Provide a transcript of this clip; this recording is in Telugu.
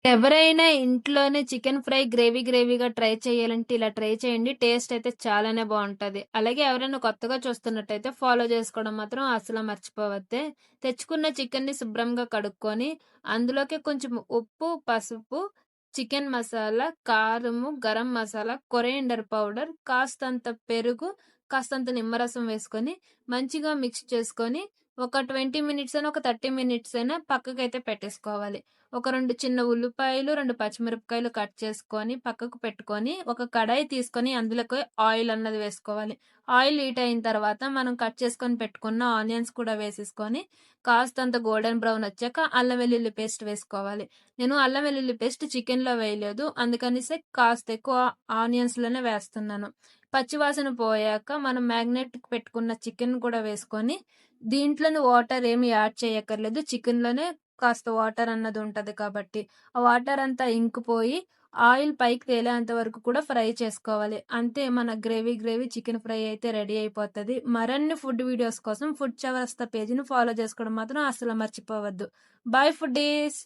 ఎవరైనా ఇంట్లోనే చికెన్ ఫ్రై గ్రేవీగా ట్రై చేయాలంటే ఇలా ట్రై చేయండి. టేస్ట్ అయితే చాలానే బావుంటది. అలాగే ఎవరైనా కొత్తగా చూస్తున్నట్టయితే ఫాలో చేసుకోవడం మాత్రం అస్సలు మర్చిపోవద్దే. తెచ్చుకున్న చికెన్‌ని శుభ్రంగా కడుక్కొని, అందులోకి కొంచెం ఉప్పు, పసుపు, చికెన్ మసాలా, కారము, గరం మసాలా, కొరియండర్ పౌడర్, కాస్తంత పెరుగు, కాస్తంత నిమ్మరసం వేసుకొని మంచిగా మిక్స్ చేసుకొని ఒక 20 మినిట్స్ అయినా, ఒక 30 మినిట్స్ అయినా పక్కకైతే పెట్టేసుకోవాలి. ఒక 2 చిన్న ఉల్లిపాయలు, 2 పచ్చిమిరపకాయలు కట్ చేసుకొని పక్కకు పెట్టుకొని, ఒక కడాయి తీసుకొని అందులోకి ఆయిల్ అన్నది వేసుకోవాలి. ఆయిల్ హీట్ అయిన తర్వాత మనం కట్ చేసుకొని పెట్టుకున్న ఆనియన్స్ కూడా వేసేసుకొని, కాస్తంత గోల్డెన్ బ్రౌన్ వచ్చాక అల్లం వెల్లుల్లి పేస్ట్ వేసుకోవాలి. నేను అల్లం వెల్లుల్లి పేస్ట్ చికెన్‌లో వేయలేదు. అందుకనేసి కాస్త ఎక్కువ ఆనియన్స్‌లోనే వేస్తున్నాను. పచ్చివాసన పోయాక మనం మ్యాగ్నేట్‌కి పెట్టుకున్న చికెన్ కూడా వేసుకొని, దీంట్లోని వాటర్ ఏమి యాడ్ చేయక్కర్లేదు. చికెన్‌లోనే కాస్త వాటర్ అన్నది ఉంటది కాబట్టి, ఆ వాటర్ అంతా ఇంకిపోయి ఆయిల్ పైకి తేలేంత వరకు కూడా ఫ్రై చేసుకోవాలి. అంతే మన గ్రేవీ చికెన్ ఫ్రై అయితే రెడీ అయిపోతది. మరిన్ని ఫుడ్ వీడియోస్ కోసం ఫుడ్ చవరస్తా పేజ్‌ని ఫాలో చేసుకోవడం మాత్రం అస్సలు మర్చిపోవద్దు. By foodies.